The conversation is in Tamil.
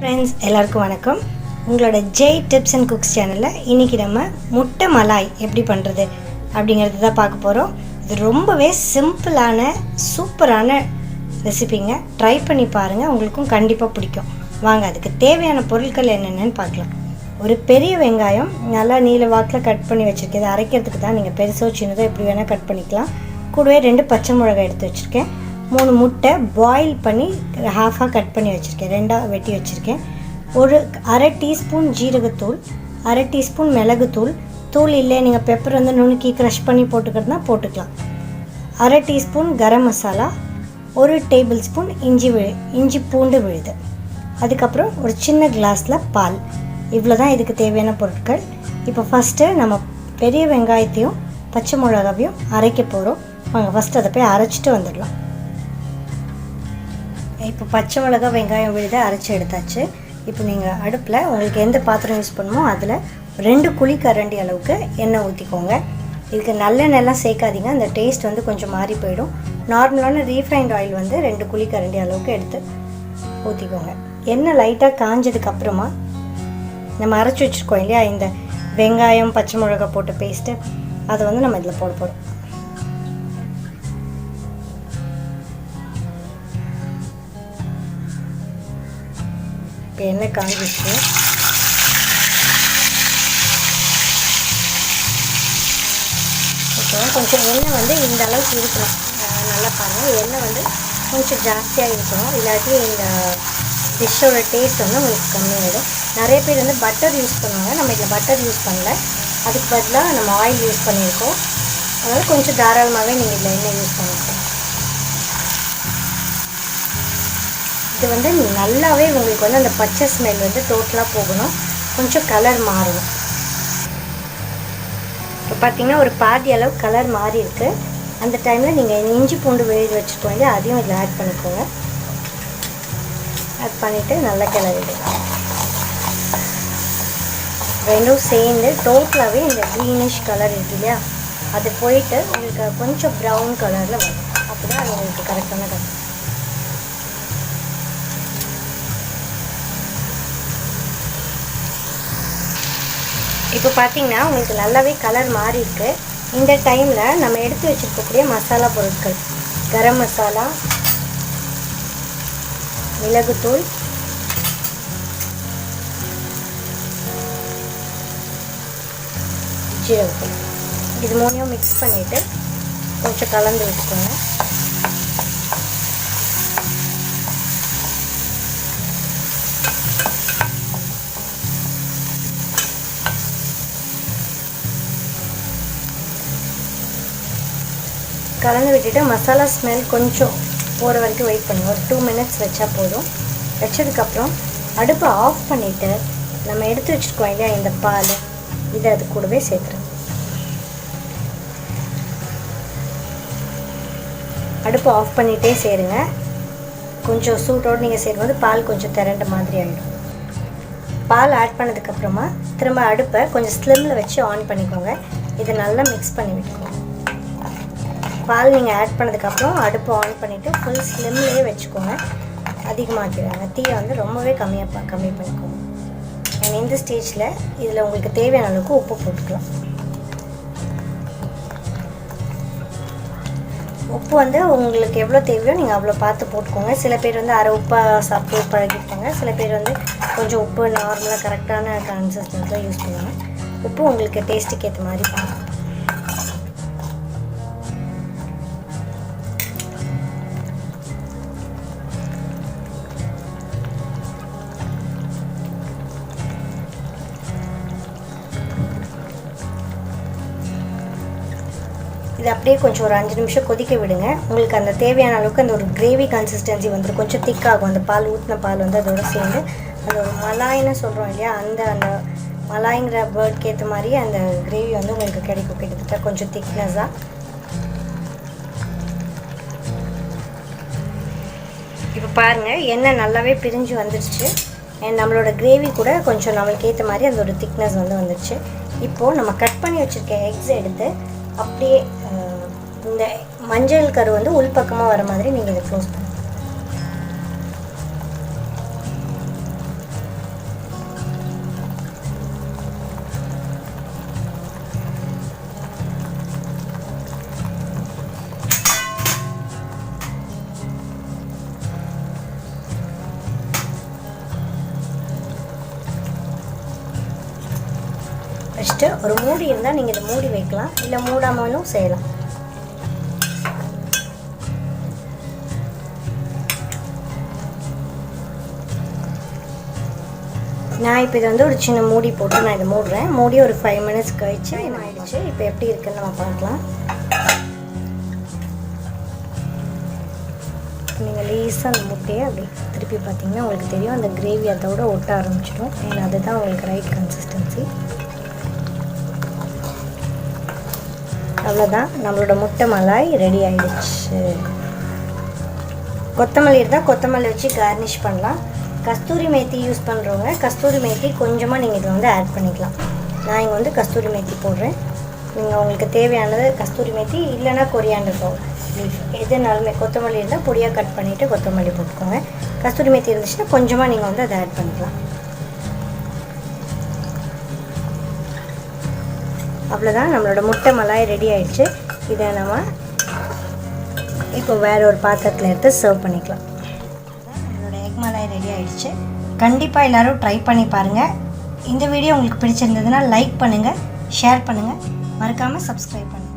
ஃப்ரெண்ட்ஸ் எல்லாருக்கும் வணக்கம். உங்களோட ஜெய் டிப்ஸ் அண்ட் குக்ஸ் சேனலில் இன்றைக்கி நம்ம முட்டை மலாய் எப்படி பண்ணுறது அப்படிங்கிறது தான் பார்க்க போகிறோம். இது ரொம்பவே சிம்பிளான சூப்பரான ரெசிபிங்க. ட்ரை பண்ணி பாருங்கள், உங்களுக்கும் கண்டிப்பாக பிடிக்கும். வாங்க அதுக்கு தேவையான பொருட்கள் என்னென்னு பார்க்கலாம். ஒரு பெரிய வெங்காயம் நல்லா நீல வாக்கில் கட் பண்ணி வச்சுருக்கேன். இதை அரைக்கிறதுக்கு தான். நீங்கள் பெருசோ சின்னதோ எப்படி வேணால் கட் பண்ணிக்கலாம். கூடவே 2 பச்சை மிளகாய் எடுத்து வச்சுருக்கேன். 3 முட்டை பாயில் பண்ணி ஹாஃபாக கட் பண்ணி வச்சுருக்கேன். 2ஆக வெட்டி வச்சுருக்கேன். ஒரு அரை டீஸ்பூன் ஜீரகத்தூள், அரை டீஸ்பூன் மிளகுத்தூள். தூள் இல்லை, நீங்கள் பெப்பர் வந்து நுணுக்கி க்ரஷ் பண்ணி போட்டுக்கிறதுனா போட்டுக்கலாம். அரை teaspoon garam masala, 1 table spoon இஞ்சி பூண்டு விழுது. அதுக்கப்புறம் ஒரு சின்ன கிளாஸில் பால். இவ்வளோ தான் இதுக்கு தேவையான பொருட்கள். இப்போ ஃபஸ்ட்டு நம்ம பெரிய வெங்காயத்தையும் பச்சை மிளகாவையும் அரைக்க போகிறோம். வாங்க ஃபஸ்ட்டு அதை போய் அரைச்சிட்டு வந்துடலாம். இப்போ பச்சை மிளகா வெங்காயம் விழுத அரைச்சி எடுத்தாச்சு. இப்போ நீங்கள் அடுப்பில் உங்களுக்கு எந்த பாத்திரம் யூஸ் பண்ணுமோ அதில் 2 குழிக்கரண்டி அளவுக்கு எண்ணெய் ஊற்றிக்கோங்க. இதுக்கு நல்லெண்ணெய்லாம் சேர்க்காதீங்க, அந்த டேஸ்ட் வந்து கொஞ்சம் மாறி போயிடும். நார்மலான ரீஃபைண்ட் ஆயில் வந்து 2 குழிக்கரண்டி அளவுக்கு எடுத்து ஊற்றிக்கோங்க. எண்ணெய் லைட்டாக காஞ்சதுக்கப்புறமா நம்ம அரைச்சி வச்சுருக்கோம் இல்லையா, இந்த வெங்காயம் பச்சை மிளகா போட்ட பேஸ்ட்டு, அதை வந்து நம்ம இதில் போட போகிறோம். இப்போ எண்ணெய் காஞ்சிச்சு. இப்போ கொஞ்சம் எண்ணெய் வந்து இந்த அளவுக்கு இருக்கணும். நல்லா பாருங்கள், எண்ணெய் வந்து கொஞ்சம் ஜாஸ்தியாக இருக்கணும், இல்லாட்டி இந்த டிஷ்ஷோட டேஸ்ட் வந்து உங்களுக்கு கம்மியாகிடும். நிறைய பேர் வந்து பட்டர் யூஸ் பண்ணுவாங்க. நம்ம இதில் பட்டர் யூஸ் பண்ணல, அதுக்கு பதிலாக நம்ம ஆயில் யூஸ் பண்ணியிருக்கோம். அதனால் கொஞ்சம் தாராளமாகவே நீங்கள் இதில் எண்ணெய் யூஸ் பண்ணிக்கலாம். இது வந்து நல்லாவே உங்களுக்கு வந்து அந்த பச்சை ஸ்மெல் வந்து டோட்டலாக போகணும். கொஞ்சம் கலர் மாறணும். இப்போ பார்த்தீங்கன்னா ஒரு பாதி அளவு கலர் மாறி இருக்குது. அந்த டைமில் நீங்கள் இஞ்சி பூண்டு விழுது வச்சுக்கோங்க, அதையும் இதில் ஆட் பண்ணிக்கோங்க. ஆட் பண்ணிவிட்டு நல்லா கிளறிடுங்க. ரெண்டும் சேர்ந்து டோட்டலாகவே இந்த க்ரீனிஷ் கலர் இருக்கு இல்லையா, அது போயிட்டு உங்களுக்கு கொஞ்சம் ப்ரௌன் கலரில் வரும். அப்போ தான் அது உங்களுக்கு கரெக்டான கலர். இப்போ பார்த்தீங்கன்னா உங்களுக்கு நல்லாவே கலர் மாறி இருக்குது. இந்த டைமில் நம்ம எடுத்து வச்சுருக்கக்கூடிய மசாலா பொருட்கள், கரம் மசாலா, மிளகுத்தூள், ஜீரகத்தூள், இது மூணையும் மிக்ஸ் பண்ணிவிட்டு கொஞ்சம் கலந்து வச்சுக்கோங்க. கலந்து விட்டுட்டு மசாலா ஸ்மெல் கொஞ்சம் போகிற வரைக்கும் வெயிட் பண்ணுங்க. ஒரு 2 மினிட்ஸ் வச்சா போதும். வச்சதுக்கப்புறம் அடுப்பை ஆஃப் பண்ணிவிட்டு நம்ம எடுத்து வச்சுருக்கோம் இல்லையா இந்த பால், இதை அது கூடவே சேர்த்துறோம். அடுப்பை ஆஃப் பண்ணிகிட்டே சேருங்க. கொஞ்சம் சூட்டோடு நீங்கள் சேரும்போது பால் கொஞ்சம் திரண்ட மாதிரி ஆகிடும். பால் ஆட் பண்ணதுக்கப்புறமா திரும்ப அடுப்பை கொஞ்சம் ஸ்லிம்மில் வச்சு ஆன் பண்ணிக்கோங்க. இதை நல்லா மிக்ஸ் பண்ணி விட்டுக்கோங்க. பால் நீங்கள் ஆட் பண்ணதுக்கப்புறம் அடுப்பு ஆன் பண்ணிவிட்டு ஃபுல் ஸ்லிம்லேயே வச்சுக்கோங்க. அதிகமாக்கிடுங்க. தீயை வந்து ரொம்பவே கம்மி பண்ணிக்கோங்க. இந்த ஸ்டேஜில் இதில் உங்களுக்கு தேவையான அளவுக்கு உப்பு போட்டுக்கலாம். உப்பு வந்து உங்களுக்கு எவ்வளோ தேவையோ நீங்கள் அவ்வளோ பார்த்து போட்டுக்கோங்க. சில பேர் வந்து அரை உப்பாக சாப்பிட்டு பழகிப்பாங்க. சில பேர் வந்து கொஞ்சம் உப்பு நார்மலாக கரெக்டான கன்சிஸ்டன்ஸில் யூஸ் பண்ணுவாங்க. உப்பு உங்களுக்கு டேஸ்ட்டுக்கு ஏற்ற மாதிரி பாருங்கள். இது அப்படியே கொஞ்சம் ஒரு 5 நிமிஷம் கொதிக்க விடுங்க. உங்களுக்கு அந்த தேவையான அளவுக்கு அந்த ஒரு கிரேவி கன்சிஸ்டன்சி வந்துடும். கொஞ்சம் திக்காகும். அந்த பால் ஊற்றின பால் வந்து அதோட சேர்ந்து அந்த ஒரு மலாய்னு சொல்கிறோம் இல்லையா, அந்த மலாய்ங்கிற பேர்ட்க்கு ஏற்ற மாதிரி அந்த கிரேவி வந்து உங்களுக்கு கிடைக்கும். கிட்டத்தட்ட கொஞ்சம் திக்னஸாக. இப்போ பாருங்கள், எண்ணெய் நல்லாவே பிரிஞ்சு வந்துடுச்சு. நம்மளோட கிரேவி கூட கொஞ்சம் நம்மளுக்கு ஏற்ற மாதிரி அந்த ஒரு திக்னஸ் வந்து வந்துடுச்சு. இப்போது நம்ம கட் பண்ணி வச்சுருக்க எக்ஸ் எடுத்து அப்படியே இந்த மஞ்சள் கரு வந்து உள்பக்கமாக வர மாதிரி நீங்கள் இதை க்ளோஸ் பண்ணுங்கள். வச்சுட்டு ஒரு மூடி இருந்தால் நீங்கள் இதை மூடி வைக்கலாம், இல்லை மூடாமலும் செய்யலாம். நான் இப்போ இதை ஒரு சின்ன மூடி போட்டு நான் இதை மூடுறேன். மூடி ஒரு 5 minutes கழிச்சு என்ன ஆயிடுச்சு. இப்போ எப்படி இருக்குன்னு நம்ம பார்க்கலாம். நீங்கள் லேசாக அந்த முட்டையை அப்படி திருப்பி பார்த்தீங்கன்னா உங்களுக்கு தெரியும், அந்த கிரேவி அதோட ஒட்ட ஆரம்பிச்சிடும். ஏன்னா அதுதான் உங்களுக்கு ரைட் கன்சிஸ்டன்சி. அவ்வளோதான், நம்மளோட முட்டை மலாய் ரெடி ஆகிடுச்சு. கொத்தமல்லி இருந்தால் கொத்தமல்லி வச்சு கார்னிஷ் பண்ணலாம். கஸ்தூரி மேத்தி யூஸ் பண்ணுறவங்க கஸ்தூரி மேத்தி கொஞ்சமாக நீங்கள் இதை ஆட் பண்ணிக்கலாம். நான் இங்கே கஸ்தூரி மேத்தி போடுறேன். நீங்கள் உங்களுக்கு தேவையானது கஸ்தூரி மேத்தி இல்லைன்னா கொரியாண்டர் லீஃப் எதுனாலுமே, கொத்தமல்லி இருந்தால் பொடியாக கட் பண்ணிவிட்டு கொத்தமல்லி போட்டுக்கோங்க. கஸ்தூரி மேத்தி இருந்துச்சுன்னா கொஞ்சமாக நீங்கள் அதை ஆட் பண்ணிக்கலாம். அவ்வளோதான், நம்மளோட முட்டை மலாய் ரெடி ஆகிடுச்சு. இதை நம்ம இப்போ வேறு ஒரு பாத்திரத்தில் எடுத்து சர்வ் பண்ணிக்கலாம். நம்மளோட எக் மலாய் ரெடி ஆகிடுச்சு. கண்டிப்பாக எல்லோரும் ட்ரை பண்ணி பாருங்கள். இந்த வீடியோ உங்களுக்கு பிடிச்சிருந்ததுன்னா லைக் பண்ணுங்கள், ஷேர் பண்ணுங்கள், மறக்காமல் சப்ஸ்கிரைப் பண்ணுங்கள்.